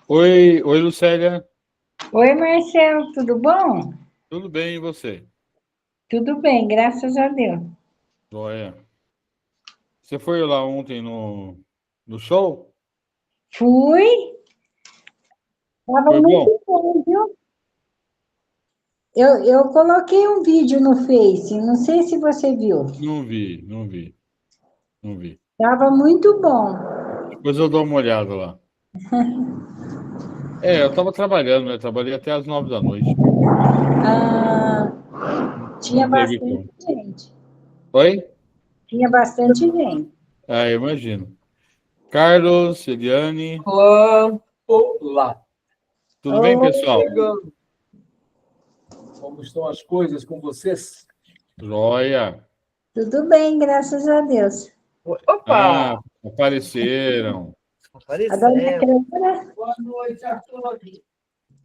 Oi, Lucélia. Oi, Marcelo, tudo bom? Tudo bem e você? Tudo bem, graças a Deus. Joia. Você foi lá ontem no show? Fui, estava Foi bom? muito bom, viu? Eu coloquei um vídeo no Face, não sei se você viu. Não vi. Estava muito bom. Depois eu dou uma olhada lá. Eu estava trabalhando, né? Trabalhei até às 9 da noite. Ah, Não tinha teve bastante como. gente. Oi? Tinha bastante gente. Eu imagino. Carlos, Eliane, Olá, olá, tudo bem, Oh, pessoal? chegando. Como estão as coisas com vocês? Joia. tudo bem, graças a Deus. Ah, Opa, apareceram. A dona aparecemos. Clara, Boa noite a todos.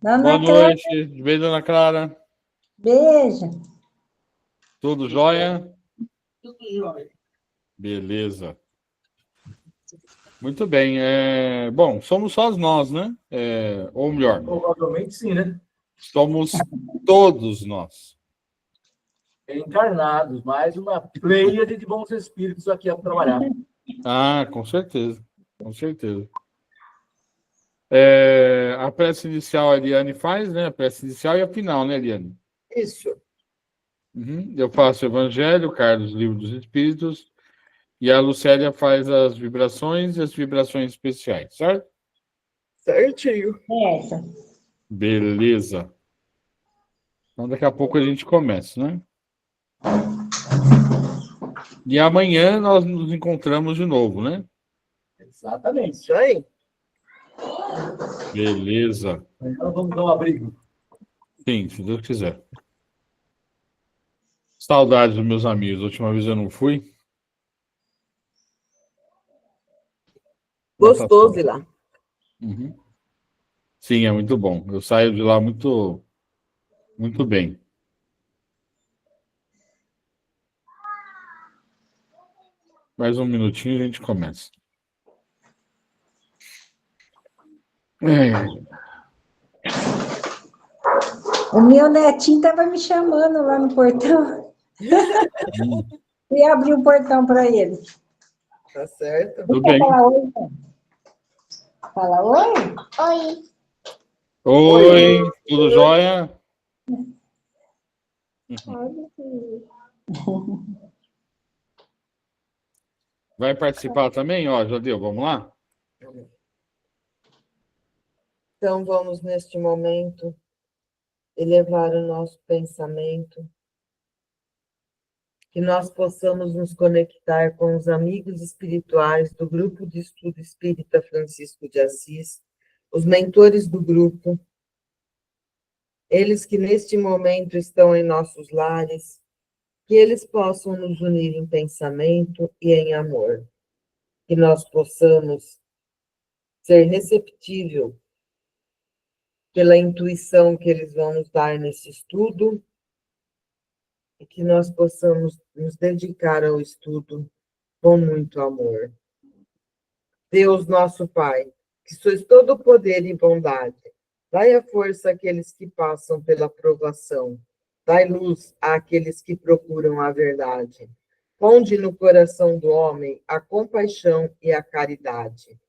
Boa dona Clara, noite. Bem, dona Clara. beijo. Tudo jóia? Tudo jóia. Beleza. Muito bem. Bom, somos só nós, né? Ou melhor, Provavelmente sim, né? somos todos nós. Encarnados, mais uma pleiade de bons espíritos aqui a trabalhar. Ah, com certeza. Com certeza. A prece inicial a Eliane faz, né? A prece inicial e a final, né, Eliane? Isso, Uhum. Eu faço o Evangelho, Carlos, Livro dos Espíritos, e a Lucélia faz as vibrações e as vibrações especiais, certo? certinho. Essa. Beleza. Então, daqui a pouco a gente começa, né? E amanhã nós nos encontramos de novo, né? Exatamente, isso aí. Beleza. Então vamos dar um abrigo. Sim, se Deus quiser. Saudades dos meus amigos. A última vez eu não fui. Gostoso Natação. ir lá. Uhum. Sim, é muito bom. Eu saio de lá muito, muito bem. Mais um minutinho e a gente começa. É. O meu netinho estava me chamando lá no portão. E abri o portão para ele. Tá certo. Tudo Quer bem. falar oi? Né? Fala oi? Oi. Oi. Oi, tudo jóia? Vai participar também? Ó, já deu, vamos lá? Então, vamos, neste momento, elevar o nosso pensamento, que nós possamos nos conectar com os amigos espirituais do Grupo de Estudo Espírita Francisco de Assis, os mentores do grupo, eles que neste momento estão em nossos lares, que eles possam nos unir em pensamento e em amor, que nós possamos ser receptível pela intuição que eles vão nos dar nesse estudo, e que nós possamos nos dedicar ao estudo com muito amor. Deus nosso Pai, que sois todo poder e bondade, dai a força àqueles que passam pela provação, dai luz àqueles que procuram a verdade. Ponde no coração do homem a compaixão e a caridade.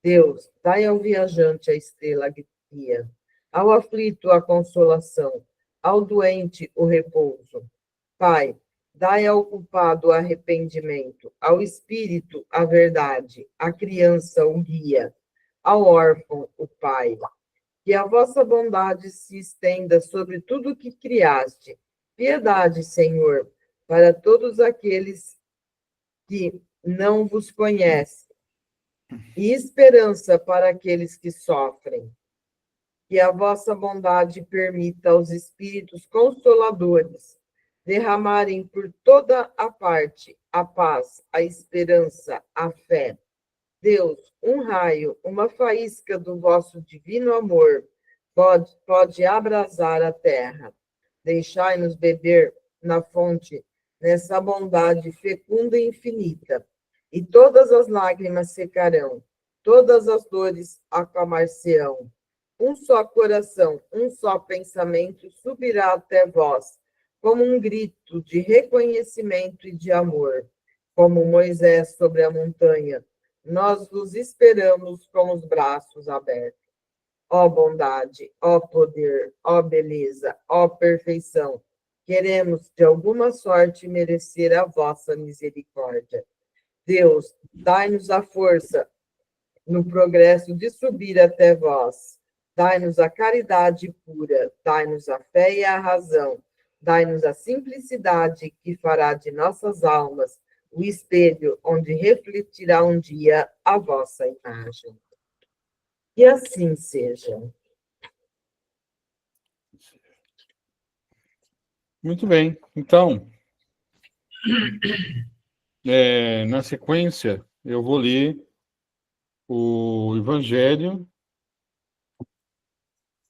Deus, dai ao viajante a estrela guia, ao aflito a consolação, ao doente o repouso. Pai, dai ao culpado o arrependimento, ao espírito a verdade, à criança o guia, ao órfão o pai. Que a vossa bondade se estenda sobre tudo o que criaste. Piedade, Senhor, para todos aqueles que não vos conhecem, e esperança para aqueles que sofrem. Que a vossa bondade permita aos espíritos consoladores derramarem por toda a parte a paz, a esperança, a fé. Deus, um raio, uma faísca do vosso divino amor pode abrasar a terra. Deixai-nos beber na fonte, nessa bondade fecunda e infinita, e todas as lágrimas secarão, todas as dores acalmar-se-ão, um só coração, um só pensamento subirá até vós, como um grito de reconhecimento e de amor. Como Moisés sobre a montanha, nós vos esperamos com os braços abertos. Ó bondade, ó poder, ó beleza, ó perfeição, queremos de alguma sorte merecer a vossa misericórdia. Deus, dai-nos a força no progresso de subir até vós. Dai-nos a caridade pura, dai-nos a fé e a razão, dai-nos a simplicidade que fará de nossas almas o espelho onde refletirá um dia a vossa imagem. E assim seja. Muito bem. Então, na sequência, eu vou ler o Evangelho,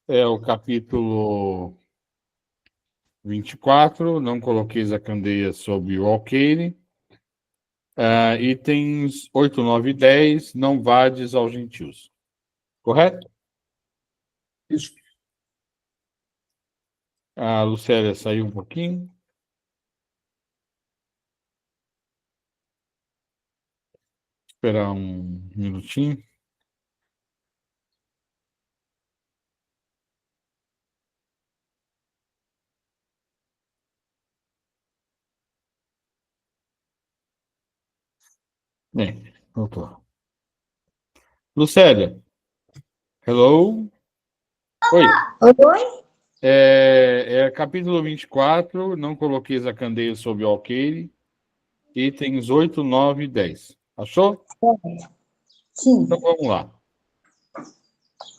o capítulo 24, não coloqueis a candeia sobre o alqueire, itens 8, 9 e 10, não vades aos gentios. Correto? Isso. A Lucélia saiu um pouquinho. Esperar um minutinho. Voltou. Lucélia. Hello? Oi. Oi? Capítulo 24, não coloqueis a candeia sobre o alqueire, itens 8, 9 e 10. Achou? Sim. Então vamos lá.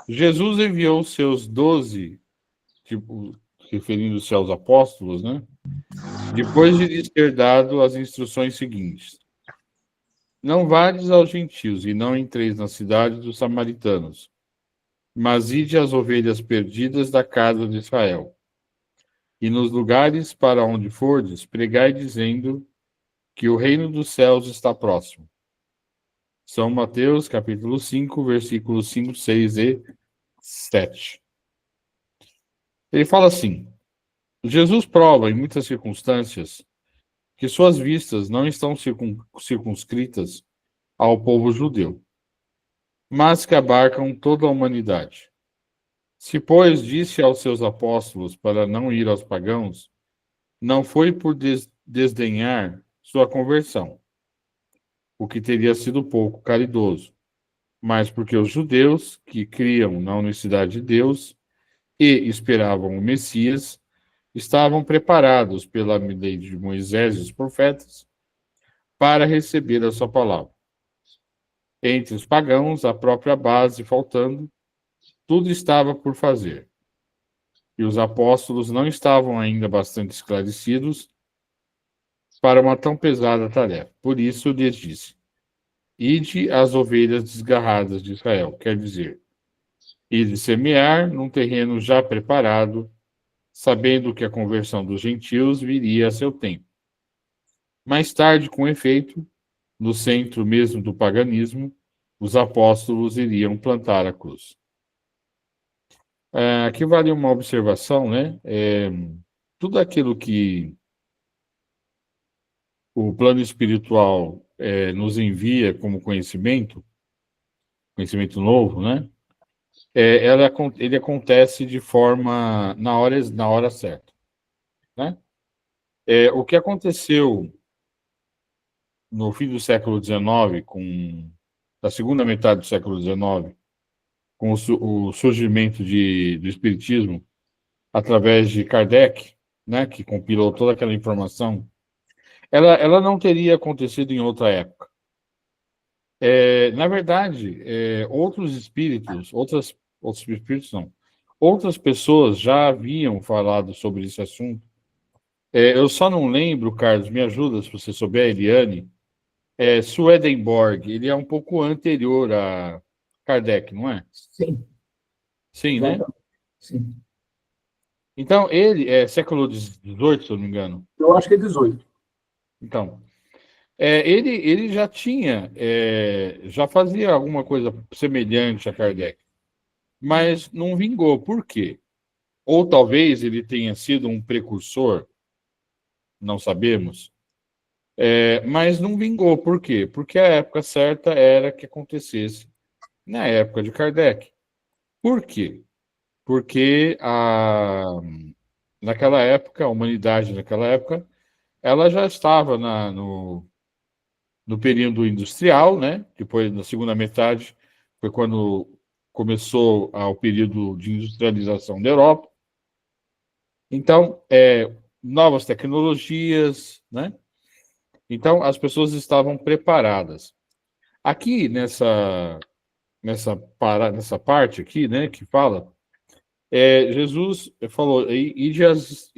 Jesus enviou seus 12, referindo-se aos apóstolos, né? Depois de lhes ter dado as instruções seguintes: não vades aos gentios e não entreis na cidade dos samaritanos, mas ide às ovelhas perdidas da casa de Israel. E nos lugares para onde fordes, pregai dizendo que o reino dos céus está próximo. São Mateus, capítulo 5, versículos 5, 6 e 7. Ele fala assim: Jesus prova em muitas circunstâncias que suas vistas não estão circunscritas ao povo judeu, mas que abarcam toda a humanidade. Se, pois, disse aos seus apóstolos para não ir aos pagãos, não foi por desdenhar sua conversão, o que teria sido pouco caridoso, mas porque os judeus, que criam na unicidade de Deus e esperavam o Messias, estavam preparados pela lei de Moisés e os profetas para receber a sua palavra. Entre os pagãos, a própria base faltando, tudo estava por fazer. E os apóstolos não estavam ainda bastante esclarecidos para uma tão pesada tarefa. Por isso lhes disse: ide às ovelhas desgarradas de Israel, quer dizer, ide semear num terreno já preparado, sabendo que a conversão dos gentios viria a seu tempo. Mais tarde, com efeito, no centro mesmo do paganismo, os apóstolos iriam plantar a cruz. Aqui vale uma observação, né? Tudo aquilo que o plano espiritual nos envia como conhecimento novo, né? Ele acontece de forma na hora certa, né? O que aconteceu no fim do século XIX, da segunda metade do século XIX, com o surgimento do Espiritismo, através de Kardec, né, que compilou toda aquela informação, ela não teria acontecido em outra época. Na verdade, outras pessoas já haviam falado sobre esse assunto. Eu só não lembro, Carlos, me ajuda se você souber, Eliane, Swedenborg, ele é um pouco anterior a Kardec, não é? Sim. Sim, né? Sim. Então, ele é século XVIII, se eu não me engano. Eu acho que é 18. Então, ele já tinha, já fazia alguma coisa semelhante a Kardec. mas não vingou. Por quê? Ou talvez ele tenha sido um precursor, não sabemos, mas não vingou. Por quê? Porque a época certa era que acontecesse na época de Kardec. Por quê? Porque naquela época, a humanidade naquela época, ela já estava no período industrial, né? Depois, na segunda metade, foi quando começou o período de industrialização da Europa. Então, novas tecnologias, né? Então, as pessoas estavam preparadas. Aqui, nessa parte aqui, né, que fala, Jesus falou, ide as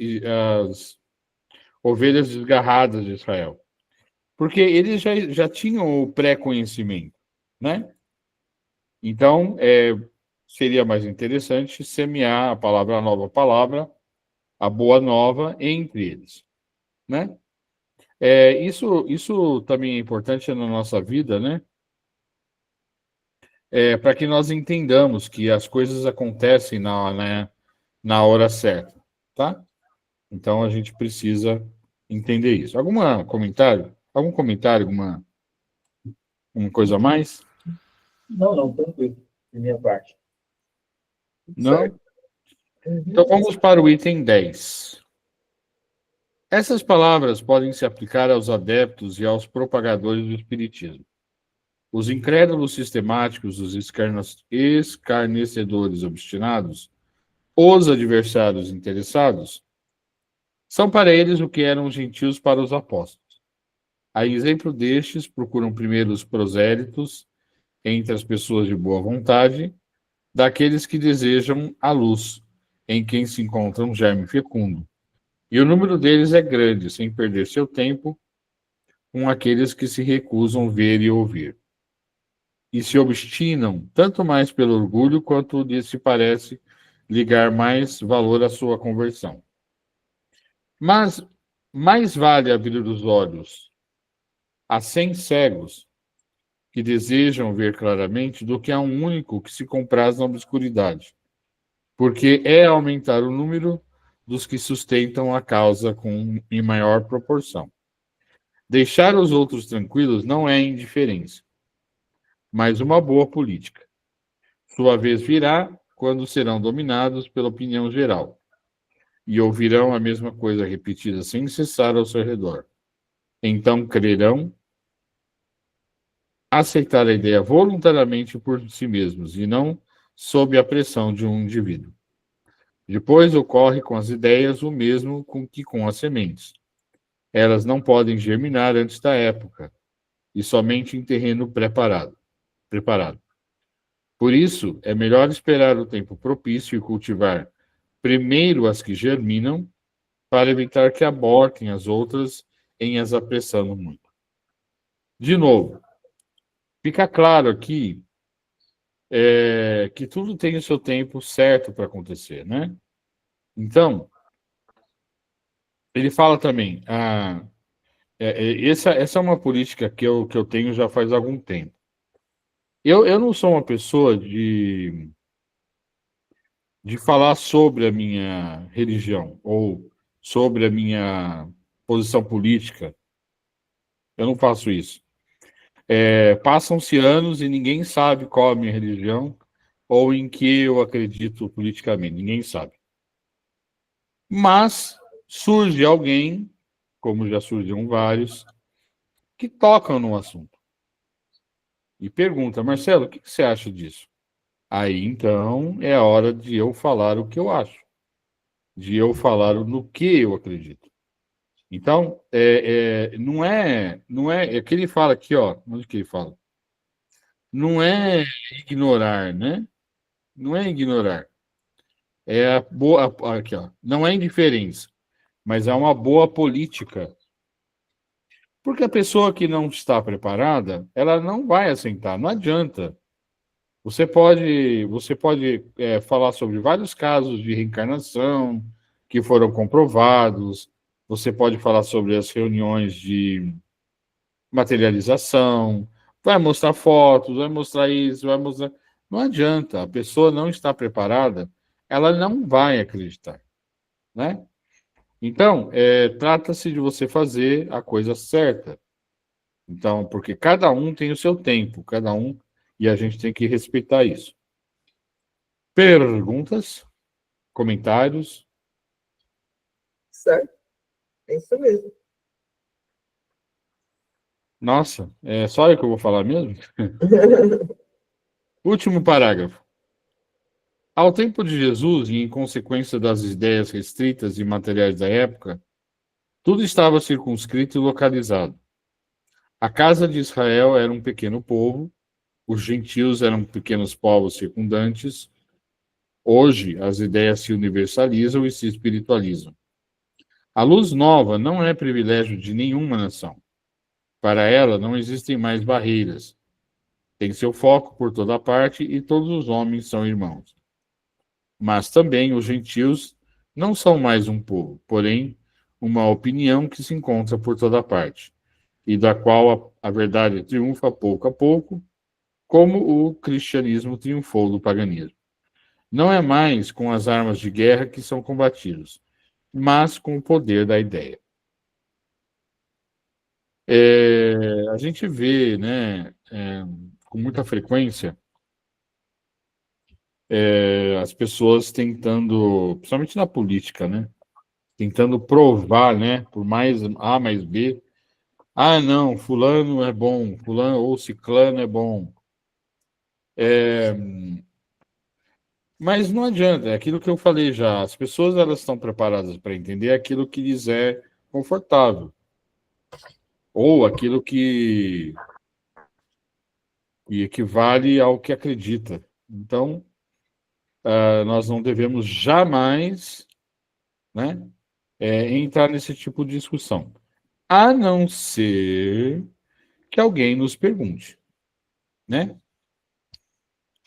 ovelhas desgarradas de Israel. Porque eles já tinham o pré-conhecimento, né? Então, seria mais interessante semear a nova palavra, a boa nova entre eles, né? Isso também é importante na nossa vida, né? Para que nós entendamos que as coisas acontecem na hora certa, tá? Então, a gente precisa entender isso. Algum comentário? Alguma coisa a mais? Não, tranquilo. De minha parte. Não? Certo. Então, vamos para o item 10. Essas palavras podem se aplicar aos adeptos e aos propagadores do Espiritismo. Os incrédulos sistemáticos, os escarnecedores obstinados, os adversários interessados, são para eles o que eram os gentios para os apóstolos. A exemplo destes, procuram primeiro os prosélitos entre as pessoas de boa vontade, daqueles que desejam a luz, em quem se encontra um germe fecundo. E o número deles é grande, sem perder seu tempo, com aqueles que se recusam ver e ouvir. E se obstinam, tanto mais pelo orgulho, quanto lhes se parece ligar mais valor à sua conversão. Mas mais vale abrir os olhos a 100 cegos que desejam ver claramente do que a um único que se compraz na obscuridade, porque é aumentar o número dos que sustentam a causa em maior proporção. Deixar os outros tranquilos não é indiferença, mas uma boa política. Sua vez virá quando serão dominados pela opinião geral e ouvirão a mesma coisa repetida sem cessar ao seu redor. Então crerão, aceitar a ideia voluntariamente por si mesmos e não sob a pressão de um indivíduo. Depois ocorre com as ideias o mesmo que com as sementes. Elas não podem germinar antes da época, e somente em terreno preparado. Por isso, é melhor esperar o tempo propício e cultivar primeiro as que germinam, para evitar que abortem as outras em as apressando muito. De novo, fica claro aqui que tudo tem o seu tempo certo para acontecer, né? Então, ele fala também, essa é uma política que eu tenho já faz algum tempo. Eu não sou uma pessoa de falar sobre a minha religião ou sobre a minha posição política. Eu não faço isso. Passam-se anos e ninguém sabe qual é a minha religião ou em que eu acredito politicamente. Ninguém sabe. Mas surge alguém, como já surgiram vários, que tocam no assunto. E pergunta, Marcelo, o que você acha disso? Aí, então, é a hora de eu falar o que eu acho. De eu falar no que eu acredito. Então, não é que ele fala aqui, ó, onde que ele fala? Não é ignorar, né? Não é ignorar. É a boa, aqui, ó, não é indiferença, mas é uma boa política. Porque a pessoa que não está preparada, ela não vai assentar, não adianta. Você pode falar sobre vários casos de reencarnação que foram comprovados. Você pode falar sobre as reuniões de materialização. Vai mostrar fotos, vai mostrar isso, vai mostrar. Não adianta, a pessoa não está preparada, ela não vai acreditar, né? Então, trata-se de você fazer a coisa certa. Então, porque cada um tem o seu tempo, cada um, e a gente tem que respeitar isso. Perguntas? Comentários? Certo? É isso mesmo. Nossa, é só eu que eu vou falar mesmo? Último parágrafo. Ao tempo de Jesus, e em consequência das ideias restritas e materiais da época, tudo estava circunscrito e localizado. A casa de Israel era um pequeno povo, os gentios eram pequenos povos circundantes. Hoje, as ideias se universalizam e se espiritualizam. A luz nova não é privilégio de nenhuma nação. Para ela, não existem mais barreiras. Tem seu foco por toda parte e todos os homens são irmãos. Mas também os gentios não são mais um povo, porém, uma opinião que se encontra por toda parte, e da qual a verdade triunfa pouco a pouco, como o cristianismo triunfou do paganismo. Não é mais com as armas de guerra que são combatidos, mas com o poder da ideia. A gente vê, né, com muita frequência, as pessoas tentando, principalmente na política, né, tentando provar, né, por mais A mais B, não, fulano é bom, fulano ou ciclano é bom. Mas não adianta, é aquilo que eu falei já, as pessoas elas estão preparadas para entender aquilo que lhes é confortável, ou aquilo que equivale ao que acredita. Então, nós não devemos jamais, né, entrar nesse tipo de discussão, a não ser que alguém nos pergunte, né?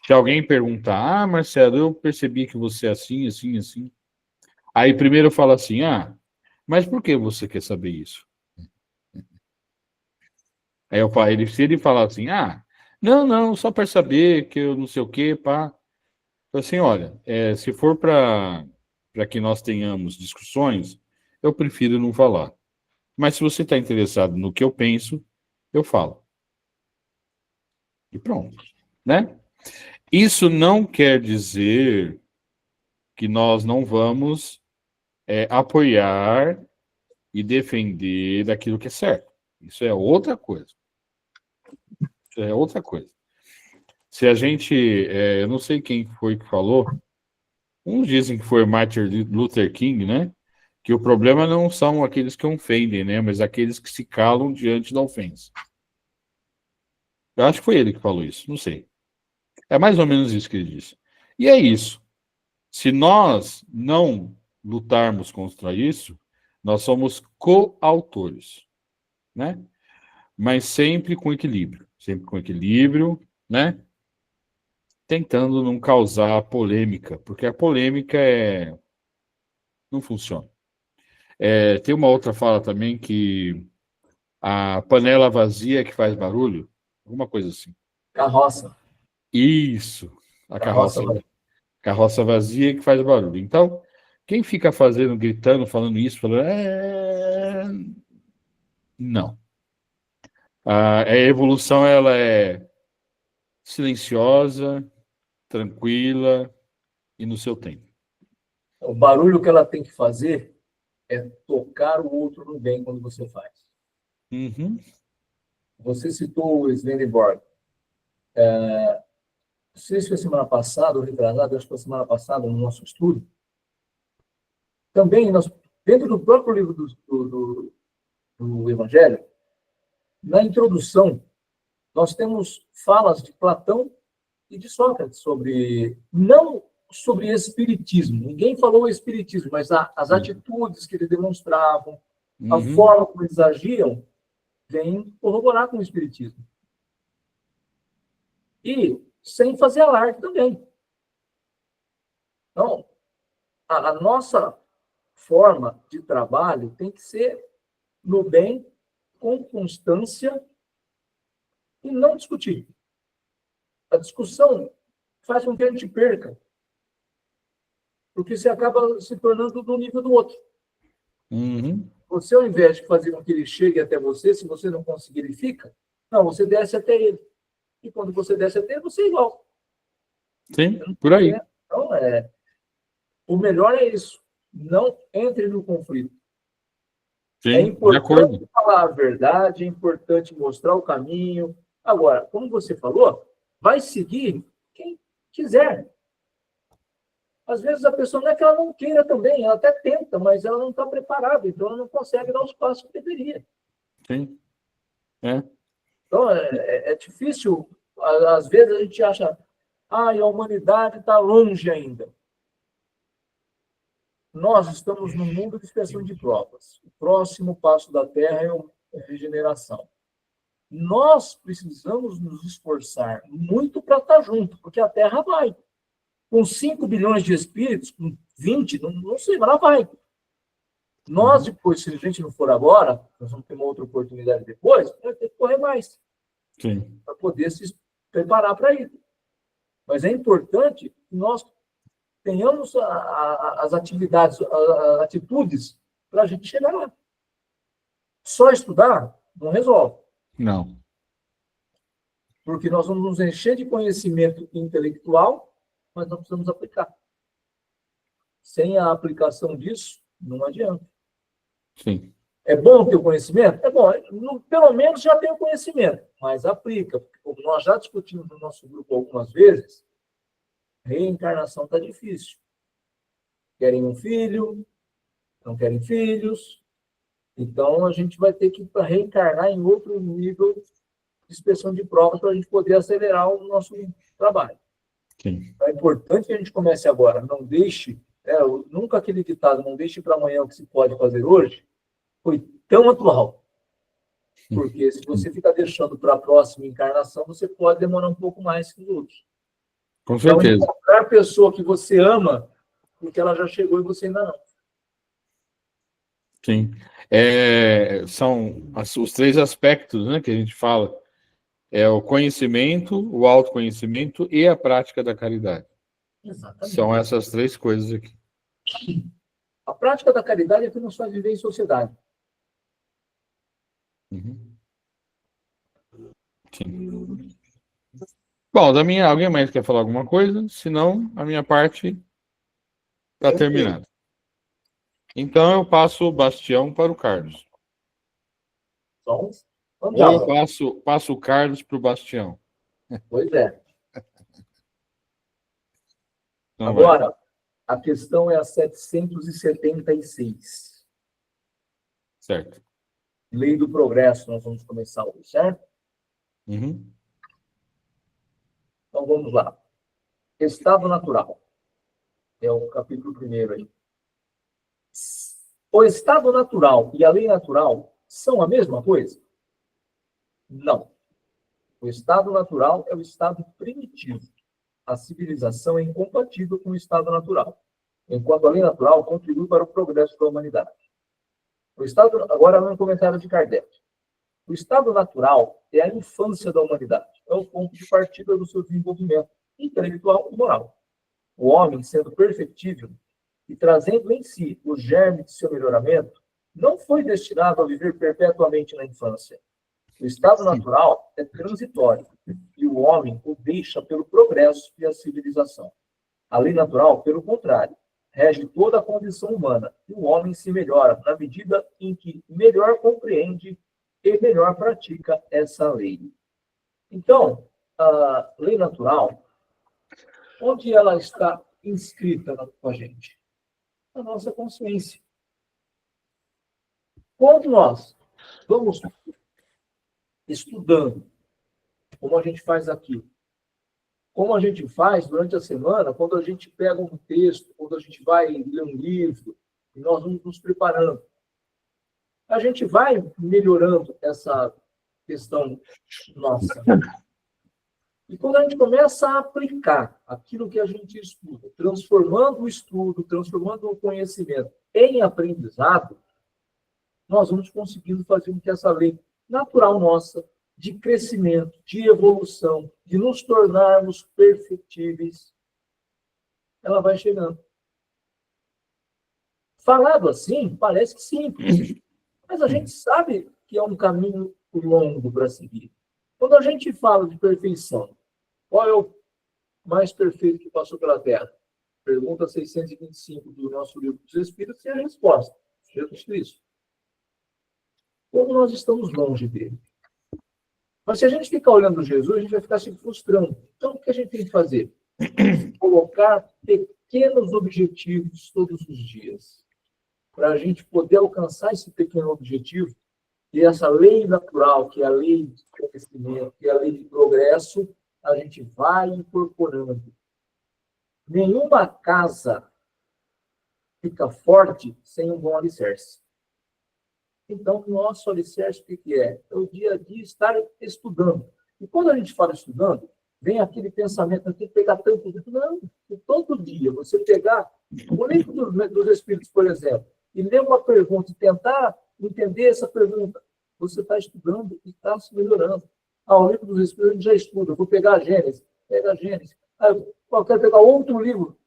Se alguém perguntar, Marcelo, eu percebi que você é assim, assim, assim. Aí primeiro fala assim, mas por que você quer saber isso? Aí eu falo, se ele falar assim, não, só para saber que eu não sei o quê, pá. Assim, olha, se for para que nós tenhamos discussões, eu prefiro não falar. Mas se você está interessado no que eu penso, eu falo. E pronto, né? Isso não quer dizer que nós não vamos apoiar e defender daquilo que é certo. Isso é outra coisa. Isso é outra coisa. Se a gente, eu não sei quem foi que falou, uns dizem que foi Martin Luther King, né? Que o problema não são aqueles que ofendem, né? Mas aqueles que se calam diante da ofensa. Eu acho que foi ele que falou isso, não sei. É mais ou menos isso que ele disse. E é isso. Se nós não lutarmos contra isso, nós somos coautores, né? Mas sempre com equilíbrio, né? Tentando não causar polêmica, porque a polêmica não funciona. Tem uma outra fala também que a panela vazia que faz barulho, alguma coisa assim. Carroça. Isso, a Carroça. carroça vazia que faz barulho. Então, quem fica fazendo, gritando, falando isso, falando, não. A evolução ela é silenciosa, tranquila e no seu tempo. O barulho que ela tem que fazer é tocar o outro no bem quando você faz. Uhum. Você citou o Swedenborg. Não sei se foi semana passada ou retrasada, acho que foi semana passada no nosso estudo. Também, dentro do próprio livro do Evangelho, na introdução, nós temos falas de Platão e de Sócrates não sobre espiritismo. Ninguém falou espiritismo, mas as atitudes que eles demonstravam, a forma como eles agiam, vem corroborar com o espiritismo. E sem fazer alarde também. Então, a nossa forma de trabalho tem que ser no bem, com constância e não discutir. A discussão faz com que a gente perca. Porque você acaba se tornando do nível do outro. Uhum. Você, ao invés de fazer com que ele chegue até você, se você não conseguir, ele fica. Não, você desce até ele. E quando você desce até ele, você é igual. Sim, por aí. Então, o melhor é isso. Não entre no conflito. Sim, É de acordo. importante falar a verdade, é importante mostrar o caminho. Agora, como você falou, vai seguir quem quiser. Às vezes a pessoa não é que ela não queira também, ela até tenta, mas ela não está preparada, então ela não consegue dar os passos que deveria. Sim. É. Então, é difícil. Às vezes a gente acha, a humanidade está longe ainda. Nós estamos num mundo de expressão de provas. O próximo passo da Terra é a regeneração. Nós precisamos nos esforçar muito para estar junto, porque a Terra vai. Com 5 bilhões de espíritos, com 20, não sei, mas ela vai. Nós, depois, se a gente não for agora, nós vamos ter uma outra oportunidade depois, vai ter que correr mais. Sim. Para poder se preparar para ir. Mas é importante que nós tenhamos as atividades, as atitudes para a gente chegar lá. Só estudar não resolve. Não. Porque nós vamos nos encher de conhecimento intelectual, mas não precisamos aplicar. Sem a aplicação disso, não adianta. Sim. É bom ter o conhecimento? É bom. Pelo menos já tem o conhecimento, mas aplica. Porque, como nós já discutimos no nosso grupo algumas vezes, reencarnação está difícil. Querem um filho, não querem filhos. Então, a gente vai ter que reencarnar em outro nível de expressão de prova para a gente poder acelerar o nosso trabalho. Sim. É importante que a gente comece agora. Não deixe, nunca aquele ditado, não deixe para amanhã o que se pode fazer hoje, foi tão atual. Porque se você ficar deixando para a próxima encarnação, você pode demorar um pouco mais que os outros. Com certeza. Então, encontrar a pessoa que você ama, porque ela já chegou e você ainda não. Sim. São os 3 aspectos, né, que a gente fala. É o conhecimento, o autoconhecimento e a prática da caridade. Exatamente. São essas 3 coisas aqui. A prática da caridade é que nos faz viver em sociedade. Uhum. Sim. Bom, alguém mais quer falar alguma coisa? Senão, a minha parte está terminada. Então, eu passo o bastião para o Carlos. Então, Ou eu passo o Carlos para o bastião. Pois é. Então, agora, a questão é a 776. Certo. Lei do progresso, nós vamos começar hoje, certo? Uhum. Então, vamos lá. Estado natural. É o capítulo 1º aí. O estado natural e a lei natural são a mesma coisa? Não. O estado natural é o estado primitivo. A civilização é incompatível com o estado natural, enquanto a lei natural contribui para o progresso da humanidade. Agora, um comentário de Kardec. O estado natural é a infância da humanidade, é o ponto de partida do seu desenvolvimento intelectual e moral. O homem, sendo perfectível e trazendo em si o germe de seu melhoramento, não foi destinado a viver perpetuamente na infância. O estado natural é transitório e o homem o deixa pelo progresso e a civilização. A lei natural, pelo contrário, rege toda a condição humana e o homem se melhora na medida em que melhor compreende e melhor pratica essa lei. Então, a lei natural, onde ela está inscrita com a gente? Na nossa consciência. Quando nós vamos estudando, como a gente faz aqui, como a gente faz durante a semana, quando a gente pega um texto, quando a gente vai ler um livro, e nós vamos nos preparando, a gente vai melhorando essa questão nossa. E quando a gente começa a aplicar aquilo que a gente estuda, transformando o estudo, transformando o conhecimento em aprendizado, nós vamos conseguindo fazer com que essa lei natural nossa de crescimento, de evolução, de nos tornarmos perfectíveis, ela vai chegando. Falado assim, parece simples, mas a gente sabe que é um caminho longo para seguir. Quando a gente fala de perfeição, qual é o mais perfeito que passou pela Terra? Pergunta 625 do nosso livro dos Espíritos e a resposta: Jesus Cristo. Como nós estamos longe dele. Mas se a gente ficar olhando Jesus, a gente vai ficar se frustrando. Então, o que a gente tem que fazer? Colocar pequenos objetivos todos os dias. Para a gente poder alcançar esse pequeno objetivo, e essa lei natural, que é a lei de crescimento, que é a lei de progresso, a gente vai incorporando. Nenhuma casa fica forte sem um bom alicerce. Então, o nosso alicerce, o que é? É o dia a dia estar estudando. E quando a gente fala estudando, vem aquele pensamento, tem que pegar tanto livro. Não, todo dia, você pegar o livro dos Espíritos, por exemplo, e ler uma pergunta e tentar entender essa pergunta, você está estudando e está se melhorando. O livro dos Espíritos a gente já estuda. Eu vou pegar a Gênesis, pega a Gênesis. Eu quero pegar outro livro,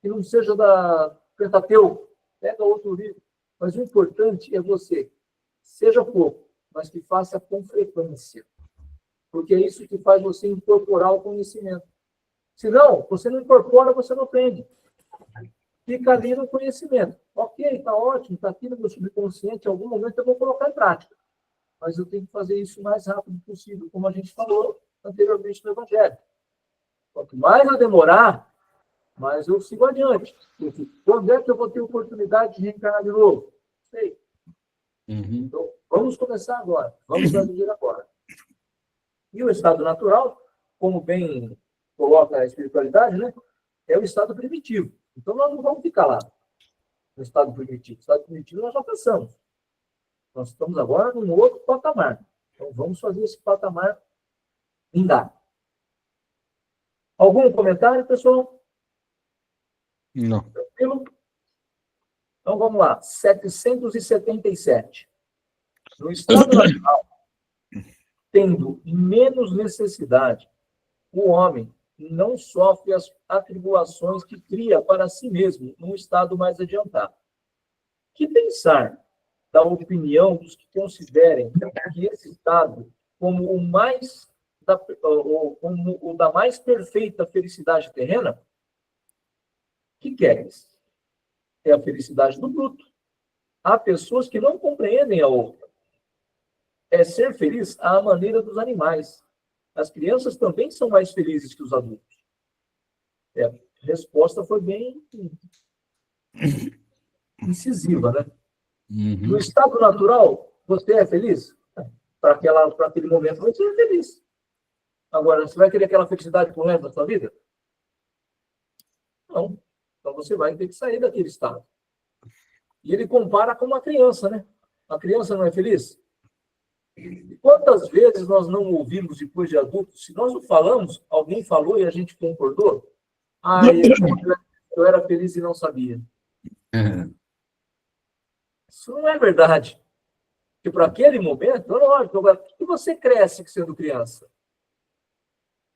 que não seja da Pentateuco, pega outro livro. Mas o importante é você, seja pouco, mas que faça com frequência. Porque é isso que faz você incorporar o conhecimento. Se não, você não incorpora, você não aprende. Fica ali no conhecimento. Ok, está ótimo, está aqui no meu subconsciente, em algum momento eu vou colocar em prática. Mas eu tenho que fazer isso o mais rápido possível, como a gente falou anteriormente no Evangelho. Quanto mais eu demorar, mais eu sigo adiante. Quando é que eu vou ter oportunidade de reencarnar de novo? Sei. Então, vamos começar agora. Vamos agir agora. E o estado natural, como bem coloca a espiritualidade, né, é o estado primitivo. Então, nós não vamos ficar lá no estado primitivo. O estado primitivo nós já passamos. Nós estamos agora num outro patamar. Então, vamos fazer esse patamar andar. Algum comentário, pessoal? Não. Tranquilo? Então, vamos lá. 777. No estado natural, tendo menos necessidade, o homem não sofre as atribulações que cria para si mesmo num estado mais adiantado. Que pensar da opinião dos que considerem que esse estado como o da mais perfeita felicidade terrena? Que queres? É a felicidade do bruto. Há pessoas que não compreendem a outra. É ser feliz à maneira dos animais. As crianças também são mais felizes que os adultos. A resposta foi bem incisiva, né? No estado natural, você é feliz? Para aquele momento, você é feliz. Agora, você vai querer aquela felicidade por resto da sua vida? Não. Então, você vai ter que sair daquele estado. E ele compara com uma criança, né? A criança não é feliz? E quantas vezes nós não ouvimos depois de adultos, se nós não falamos, alguém falou e a gente concordou? Eu era feliz e não sabia. Isso não é verdade. Porque para aquele momento, lógico, agora, por que você cresce sendo criança?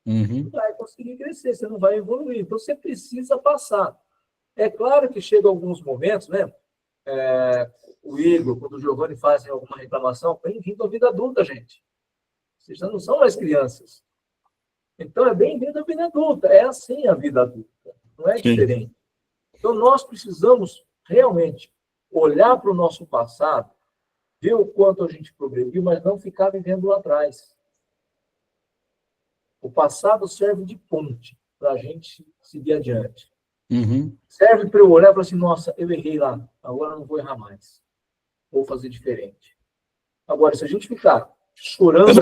Não vai conseguir crescer, você não vai evoluir. Então, você precisa passar. É claro que chega alguns momentos, né? O Igor, quando o Giovanni fazem alguma reclamação, bem-vindo à vida adulta, gente. Vocês já não são mais crianças. Então, é bem-vindo à vida adulta. É assim a vida adulta. Não é diferente. Então, nós precisamos realmente olhar para o nosso passado, ver o quanto a gente progrediu, mas não ficar vivendo lá atrás. O passado serve de ponte para a gente seguir adiante. Serve para eu olhar e falar assim, nossa, eu errei lá, agora eu não vou errar mais. Vou fazer diferente. Agora, se a gente ficar chorando,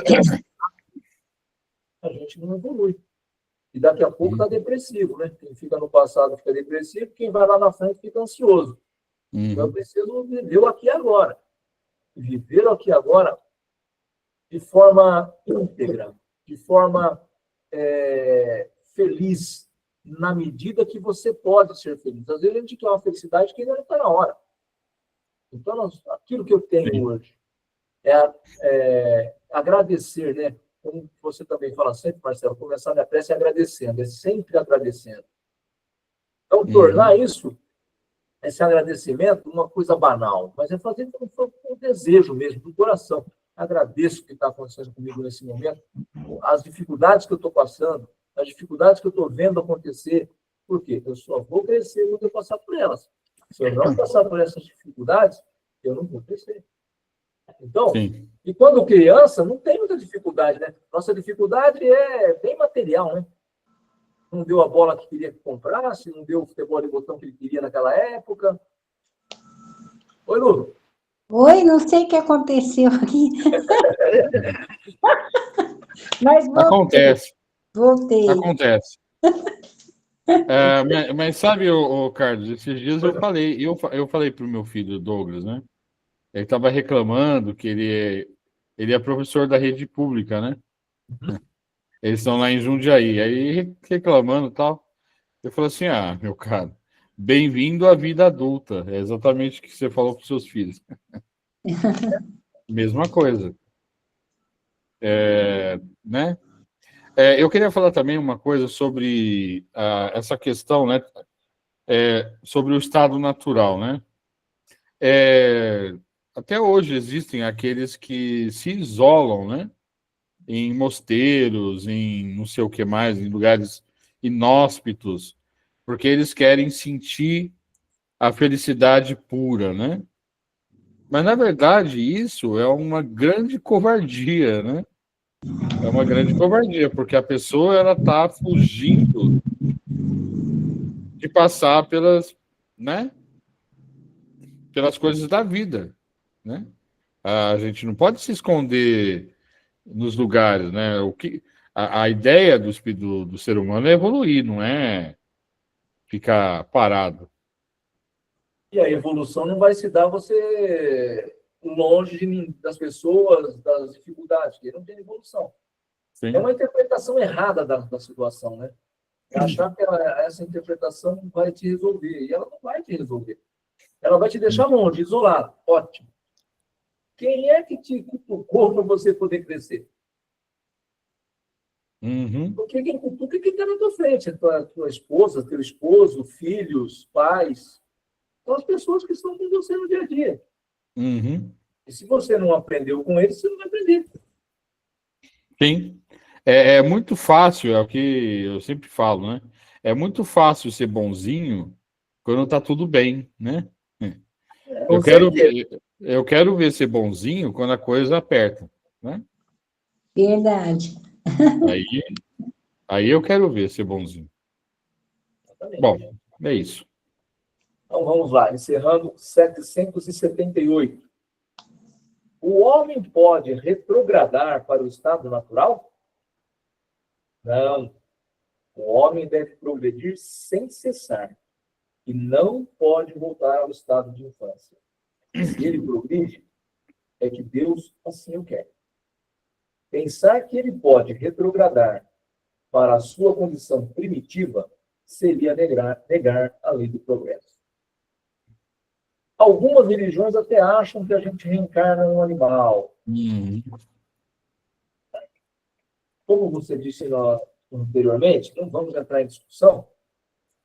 a gente não evolui. E daqui a pouco está depressivo, né? Quem fica no passado fica depressivo, quem vai lá na frente fica ansioso. Então, eu preciso viver o aqui e agora. Viver o aqui e agora de forma íntegra, de forma feliz, na medida que você pode ser feliz. Às vezes a gente quer uma felicidade que ainda não está na hora. Então, aquilo que eu tenho hoje, agradecer, né? Como você também fala sempre, Marcelo, começar a minha prece agradecendo, é sempre agradecendo. Então, tornar isso, esse agradecimento, uma coisa banal, mas é fazer com um desejo mesmo, do coração. Agradeço o que está acontecendo comigo nesse momento, as dificuldades que eu estou passando, as dificuldades que eu estou vendo acontecer. Por quê? Eu só vou crescer quando eu passar por elas. Se eu não passar por essas dificuldades, eu não vou crescer. Então, Sim. e quando criança, não tem muita dificuldade, né? Nossa dificuldade é bem material, né? Não deu a bola que queria que comprasse, não deu o futebol de botão que ele queria naquela época. Oi, Lu. Oi, não sei o que aconteceu aqui. Mas Acontece, voltei. acontece. Mas sabe, Carlos, esses dias eu falei para o meu filho, Douglas, né? Ele estava reclamando que ele é professor da rede pública, né? Eles estão lá em Jundiaí. Aí reclamando e tal. Eu falei assim: meu cara, bem-vindo à vida adulta. É exatamente o que você falou para os seus filhos. Mesma coisa. Né? Eu queria falar também uma coisa sobre essa questão, né? Sobre o estado natural, né? Até hoje existem aqueles que se isolam, né? Em mosteiros, em não sei o que mais, em lugares inóspitos, porque eles querem sentir a felicidade pura, né? Mas, na verdade, isso é uma grande covardia, né? É uma grande covardia, porque a pessoa ela está fugindo de passar né? Pelas coisas da vida, né? A gente não pode se esconder nos lugares, né? A ideia do ser humano é evoluir, não é ficar parado. E a evolução não vai se dar você longe das pessoas, das dificuldades, porque não tem evolução. Sim. É uma interpretação errada da situação, né? É achar que essa interpretação vai te resolver. E ela não vai te resolver. Ela vai te deixar longe, isolado. Ótimo. Quem é que te cutucou para você poder crescer? Uhum. Porque quem cutuca é quem está na tua frente. A tua esposa, teu esposo, filhos, pais. São as pessoas que estão com você no dia a dia. Uhum. E se você não aprendeu com eles, você não vai aprender. Sim. É muito fácil, é o que eu sempre falo, né? É muito fácil ser bonzinho quando tá tudo bem, né? Com Eu quero, certeza. eu quero ver ser bonzinho quando a coisa aperta, né? Verdade. Aí, aí eu quero ver ser bonzinho. Bom, Exatamente. é isso. Então vamos lá, encerrando 778. O homem pode retrogradar para o estado natural? Não. O homem deve progredir sem cessar e não pode voltar ao estado de infância. Se ele progride, é que Deus assim o quer. Pensar que ele pode retrogradar para a sua condição primitiva seria negar a lei do progresso. Algumas religiões até acham que a gente reencarna num animal. Como você disse anteriormente, não vamos entrar em discussão,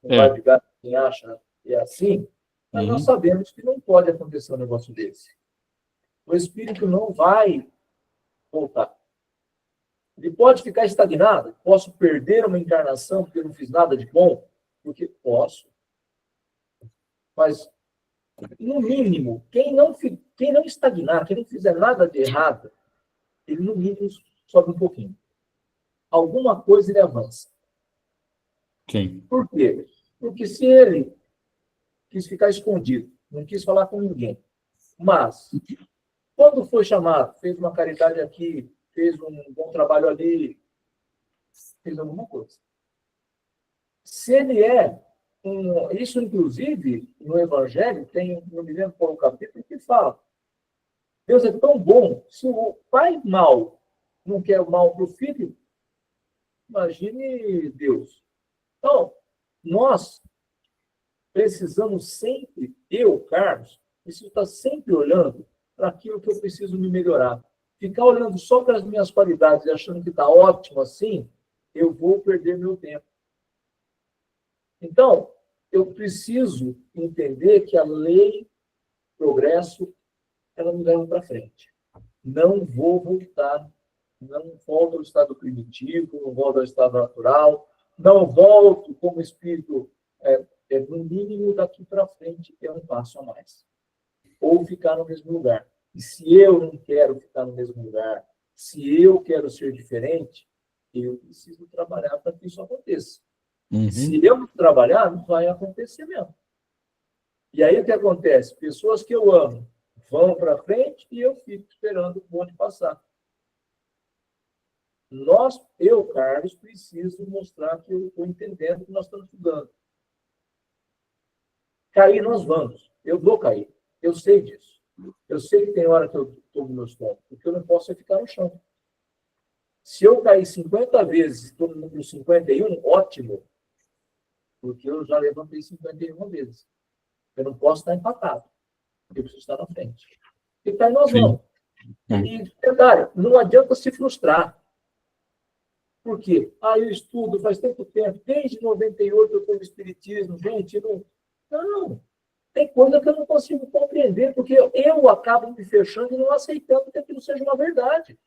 não vai ligar quem acha que é assim, mas nós sabemos que não pode acontecer um negócio desse. O espírito não vai voltar. Ele pode ficar estagnado, posso perder uma encarnação porque eu não fiz nada de bom, porque posso. Mas, no mínimo, quem não estagnar, quem não fizer nada de errado, ele, no mínimo, sobe um pouquinho. Alguma coisa ele avança. Sim. Por quê? Porque se ele quis ficar escondido, não quis falar com ninguém, mas, quando foi chamado, fez uma caridade aqui, fez um bom trabalho ali, fez alguma coisa. Se ele isso, inclusive, no Evangelho, tem, não me lembro qual o capítulo, que fala: Deus é tão bom, se o pai mau não quer o mal para o filho, imagine Deus. Então, nós precisamos sempre, eu, Carlos, preciso estar sempre olhando para aquilo que eu preciso me melhorar. Ficar olhando só para as minhas qualidades e achando que está ótimo assim, eu vou perder meu tempo. Então, eu preciso entender que a lei, progresso, ela me leva para frente. Não vou voltar, não volto ao estado primitivo, não volto ao estado natural, não volto como espírito, no mínimo daqui para frente é um passo a mais. Ou ficar no mesmo lugar. E se eu não quero ficar no mesmo lugar, se eu quero ser diferente, eu preciso trabalhar para que isso aconteça. Se eu não trabalhar, não vai acontecer mesmo. E aí o que acontece? Pessoas que eu amo vão para frente e eu fico esperando o bonde passar. Eu, Carlos, preciso mostrar que eu estou entendendo o que nós estamos estudando. Cair nós vamos. Eu vou cair. Eu sei disso. Eu sei que tem hora que eu estou no meu estômago, porque eu não posso ficar no chão. Se eu cair 50 vezes, estou no 51, ótimo. Porque eu já levantei 51 vezes. Eu não posso estar empatado. Eu preciso estar na frente. E cair nós vamos. E, detalhe, não adianta se frustrar. Por quê? Eu estudo faz tanto tempo, desde 98 eu estou no espiritismo, gente, não. Tem coisa que eu não consigo compreender, porque eu acabo me fechando e não aceitando que aquilo seja uma verdade.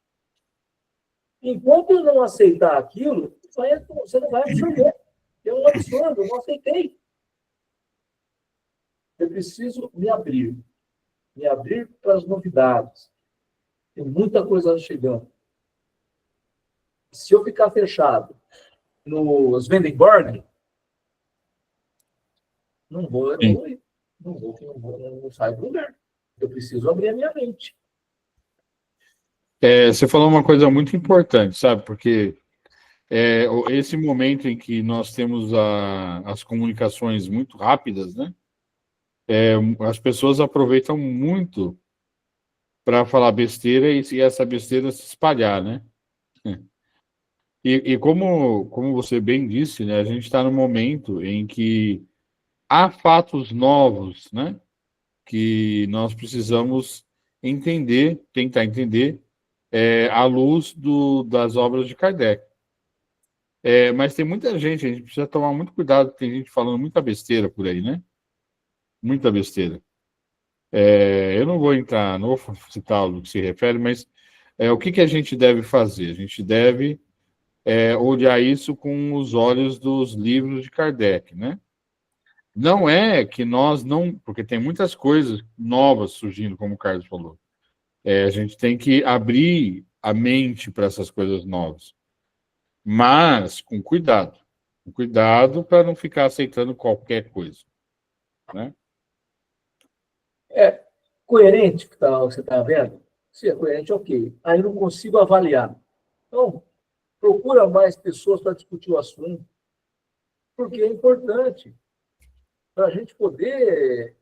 Enquanto eu não aceitar aquilo, você não vai absorver. Eu não absorvo, eu não aceitei. Eu preciso me abrir para as novidades. Tem muita coisa chegando. Se eu ficar fechado nos Swedenborg, não vou evoluir. Não saio do lugar. Eu preciso abrir a minha mente. Você falou uma coisa muito importante, sabe? Porque esse momento em que nós temos as comunicações muito rápidas, né? As pessoas aproveitam muito para falar besteira e essa besteira se espalhar, né? E como você bem disse, né? A gente está no momento em que há fatos novos, né? Que nós precisamos tentar entender, à luz das obras de Kardec. Mas tem muita gente, a gente precisa tomar muito cuidado, tem gente falando muita besteira por aí, né? Muita besteira. Eu não vou entrar, não vou citar o que se refere, mas o que a gente deve fazer? A gente deve olhar isso com os olhos dos livros de Kardec, né? Não é que nós não... Porque tem muitas coisas novas surgindo, como o Carlos falou. A gente tem que abrir a mente para essas coisas novas. Mas com cuidado. Com cuidado para não ficar aceitando qualquer coisa. Né? Coerente que você está vendo? Se é coerente, ok. Aí eu não consigo avaliar. Então, procura mais pessoas para discutir o assunto, porque é importante para a gente poder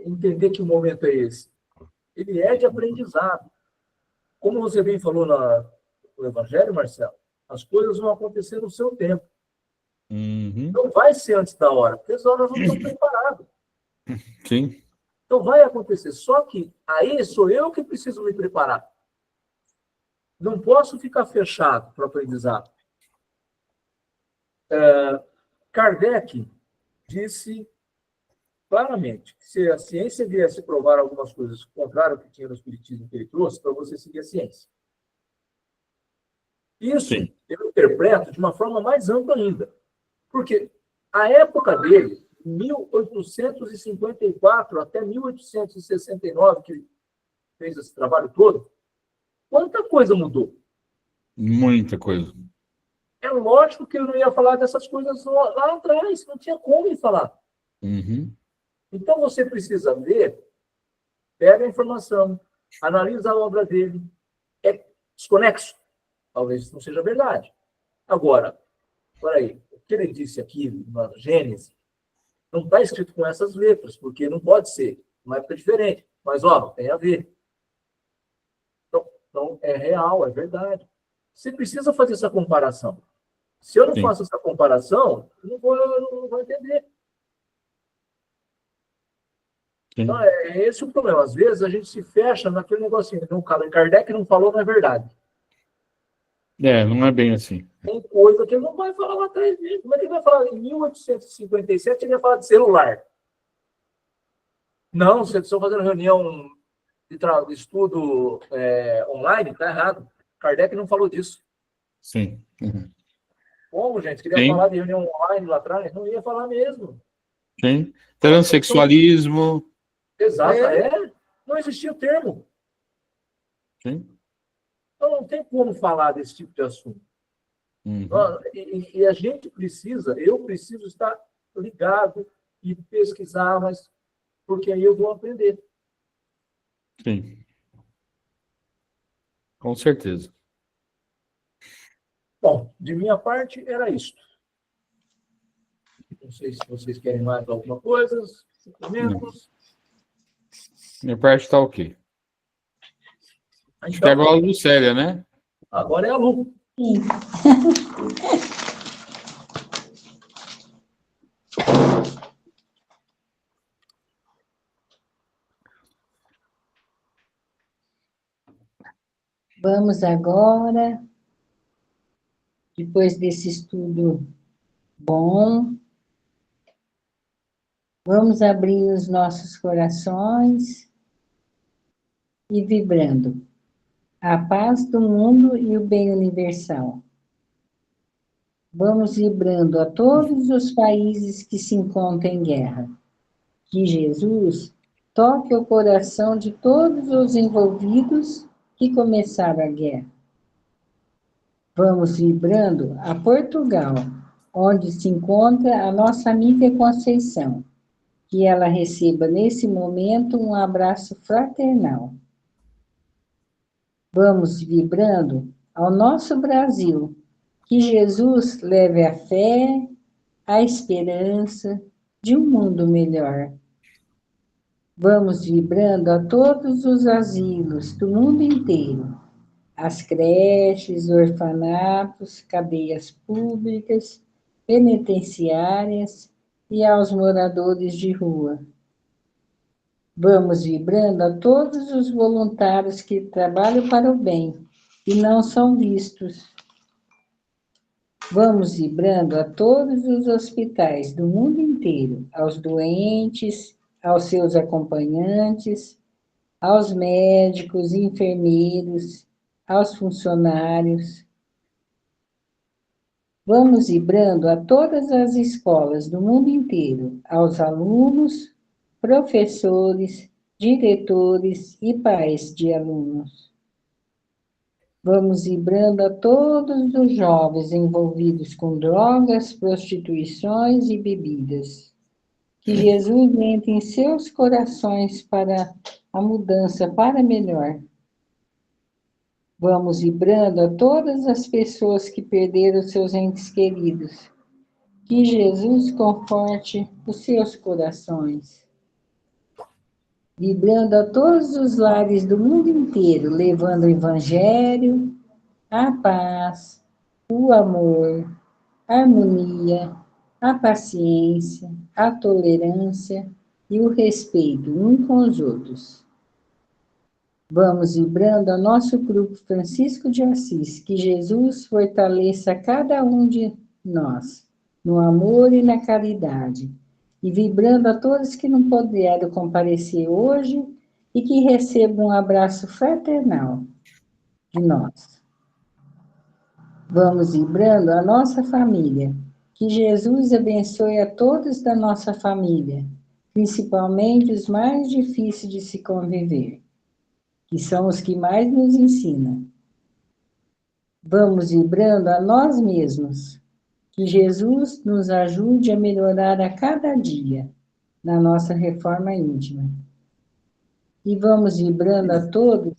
entender que o momento é esse. Ele é de aprendizado. Como você bem falou no Evangelho, Marcelo, as coisas vão acontecer no seu tempo. Não vai ser antes da hora, porque as horas não estão preparadas. Sim. Então vai acontecer. Só que aí sou eu que preciso me preparar. Não posso ficar fechado para o aprendizado. Kardec disse claramente que se a ciência viesse provar algumas coisas contrárias ao que tinha no espiritismo que ele trouxe, para você seguir a ciência. Isso Sim. Eu interpreto de uma forma mais ampla ainda. Porque a época dele, 1854 até 1869, que ele fez esse trabalho todo, quanta coisa mudou? Muita coisa. É lógico que eu não ia falar dessas coisas lá atrás, não tinha como ir falar. Então você precisa ver, pega a informação, analisa a obra dele, é desconexo. Talvez isso não seja verdade. Agora, o que ele disse aqui na Gênesis não está escrito com essas letras, porque não pode ser, uma época diferente. Mas, tem a ver. Então, é real, é verdade. Você precisa fazer essa comparação. Se eu não faço essa comparação, eu não vou entender. Então, é esse o problema. Às vezes, a gente se fecha naquele negocinho. Não, Kardec não falou, não é verdade. Não é bem assim. Tem coisa que ele não vai falar lá atrás mesmo. Como é que ele vai falar? Em 1857, ele ia falar de celular. Não, vocês estão fazendo reunião de estudo online, está errado. Kardec não falou disso. Sim. Uhum. Como, gente? Queria Sim. falar de reunião online lá atrás? Não ia falar mesmo. Sim. Transsexualismo. Exato, não existia o termo. Sim. Então, não tem como falar desse tipo de assunto. Uhum. E a gente precisa, eu preciso estar ligado e pesquisar, mas porque aí eu vou aprender. Sim. Com certeza. Bom, de minha parte, era isso. Não sei se vocês querem mais alguma coisa, suplementos. Minha parte está ok. Acho que Então, agora é a Lucélia, né? agora é a Lu. Sim. Vamos agora, depois desse estudo bom, vamos abrir os nossos corações e vibrando a paz do mundo e o bem universal. Vamos vibrando a todos os países que se encontram em guerra. Que Jesus toque o coração de todos os envolvidos que começaram a guerra. Vamos vibrando a Portugal, onde se encontra a nossa amiga Conceição. Que ela receba nesse momento um abraço fraternal. Vamos vibrando ao nosso Brasil, que Jesus leve a fé, a esperança de um mundo melhor. Vamos vibrando a todos os asilos do mundo inteiro, as creches, orfanatos, cadeias públicas, penitenciárias e aos moradores de rua. Vamos vibrando a todos os voluntários que trabalham para o bem e não são vistos. Vamos vibrando a todos os hospitais do mundo inteiro, aos doentes, aos seus acompanhantes, aos médicos, enfermeiros, aos funcionários. Vamos vibrando a todas as escolas do mundo inteiro, aos alunos, professores, diretores e pais de alunos. Vamos vibrando a todos os jovens envolvidos com drogas, prostituições e bebidas. Que Jesus entre em seus corações para a mudança para melhor. Vamos vibrando a todas as pessoas que perderam seus entes queridos. Que Jesus conforte os seus corações. Vibrando a todos os lares do mundo inteiro, levando o Evangelho, a paz, o amor, a harmonia, a paciência, a tolerância e o respeito uns com os outros. Vamos vibrando ao nosso grupo Francisco de Assis, que Jesus fortaleça cada um de nós, no amor e na caridade, e vibrando a todos que não puderam comparecer hoje e que recebam um abraço fraternal de nós. Vamos vibrando a nossa família, que Jesus abençoe a todos da nossa família, principalmente os mais difíceis de se conviver, que são os que mais nos ensinam. Vamos vibrando a nós mesmos, que Jesus nos ajude a melhorar a cada dia na nossa reforma íntima. E vamos vibrando a todos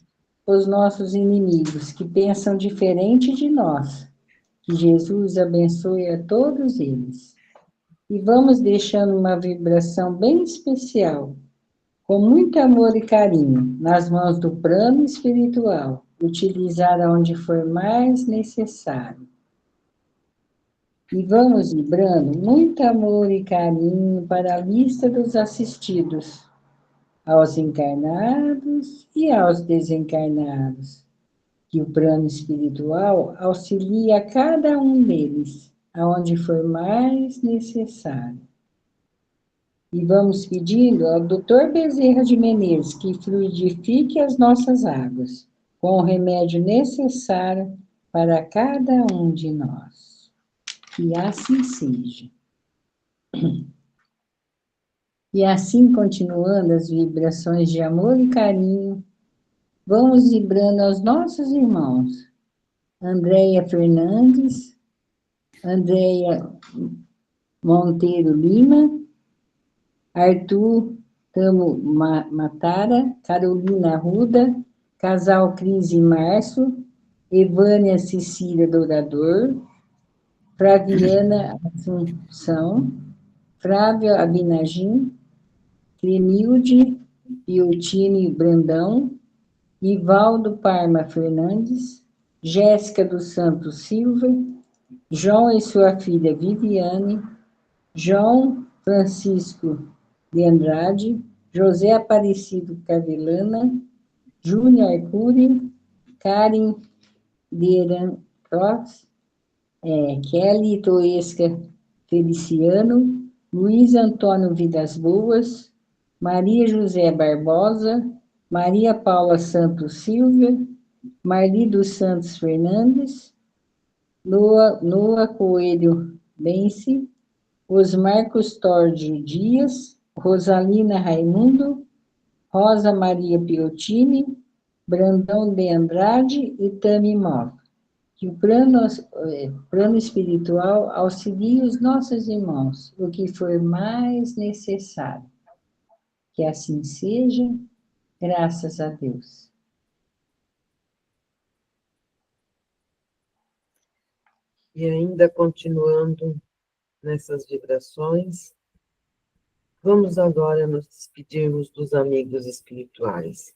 os nossos inimigos que pensam diferente de nós, que Jesus abençoe a todos eles. E vamos deixando uma vibração bem especial, com muito amor e carinho, nas mãos do plano espiritual, utilizar onde for mais necessário. E vamos vibrando muito amor e carinho para a lista dos assistidos, aos encarnados e aos desencarnados, que o plano espiritual auxilie a cada um deles, aonde for mais necessário. E vamos pedindo ao Dr. Bezerra de Menezes que fluidifique as nossas águas, com o remédio necessário para cada um de nós. Que assim seja. E assim, continuando as vibrações de amor e carinho, vamos vibrando aos nossos irmãos. Andréia Fernandes, Andréia Monteiro Lima, Arthur Tamo Matara, Carolina Arruda, Casal Cris e Março, Evânia Cecília Dourador, Flaviana Assunção, Flávia Abinagim, Clemilde Piotini Brandão, Ivaldo Parma Fernandes, Jéssica dos Santos Silva, João e sua filha Viviane, João Francisco de Andrade, José Aparecido Cavilana, Júnior Arcuri, Karen de Erancross, Kelly Toesca Feliciano, Luiz Antônio Vidas Boas, Maria José Barbosa, Maria Paula Santos Silva, Marli dos Santos Fernandes, Noa Coelho Benci, Osmar Custódio Dias, Rosalina Raimundo, Rosa Maria Piotini, Brandão de Andrade e Tami Mota. Que o plano espiritual auxilie os nossos irmãos, o que for mais necessário. Que assim seja, graças a Deus. E ainda continuando nessas vibrações, vamos agora nos despedirmos dos amigos espirituais.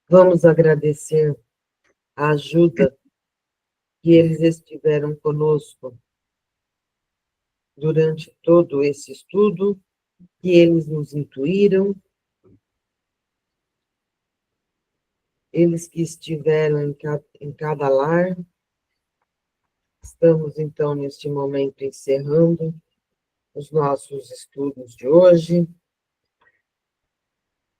Vamos agradecer a ajuda que eles estiveram conosco durante todo esse estudo, que eles nos intuíram, eles que estiveram em cada lar. Estamos, então, neste momento, encerrando os nossos estudos de hoje.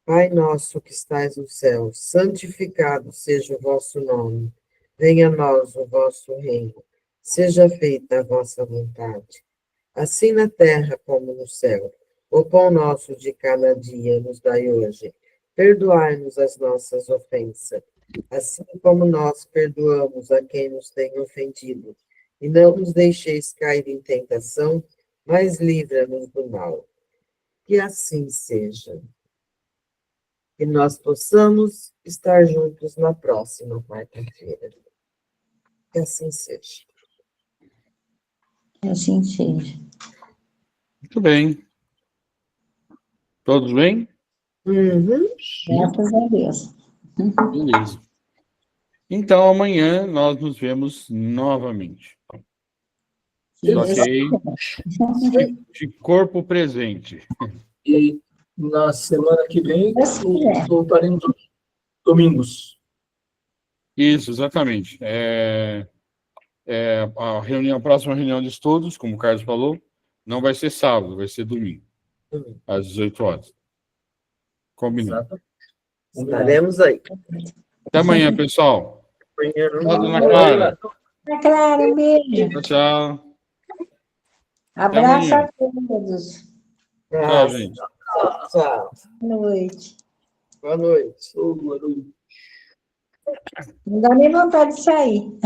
Pai nosso que estais no céu, santificado seja o vosso nome. Venha a nós o vosso reino. Seja feita a vossa vontade, assim na terra como no céu. O pão nosso de cada dia nos dai hoje. Perdoai-nos as nossas ofensas, assim como nós perdoamos a quem nos tem ofendido. E não nos deixeis cair em tentação, mas livra-nos do mal. Que assim seja. Que nós possamos estar juntos na próxima quarta-feira. Que assim seja. Que assim seja. Muito bem. Todos bem? Uhum. Graças a Deus. Beleza. Então, amanhã nós nos vemos novamente. Só que aí, de corpo presente. E na semana que vem, voltaremos aos domingos. Isso, exatamente. A próxima reunião de estudos, como o Carlos falou, não vai ser sábado, vai ser domingo, às 18 horas. Combinado. Estaremos aí. Até amanhã, pessoal. Amanhã. Tchau, dona Clara. Dona Clara, um beijo. Tchau, tchau. Abraço a todos. Tchau, gente. Tchau. Boa noite. Boa noite. Boa noite. Não dá nem vontade de sair.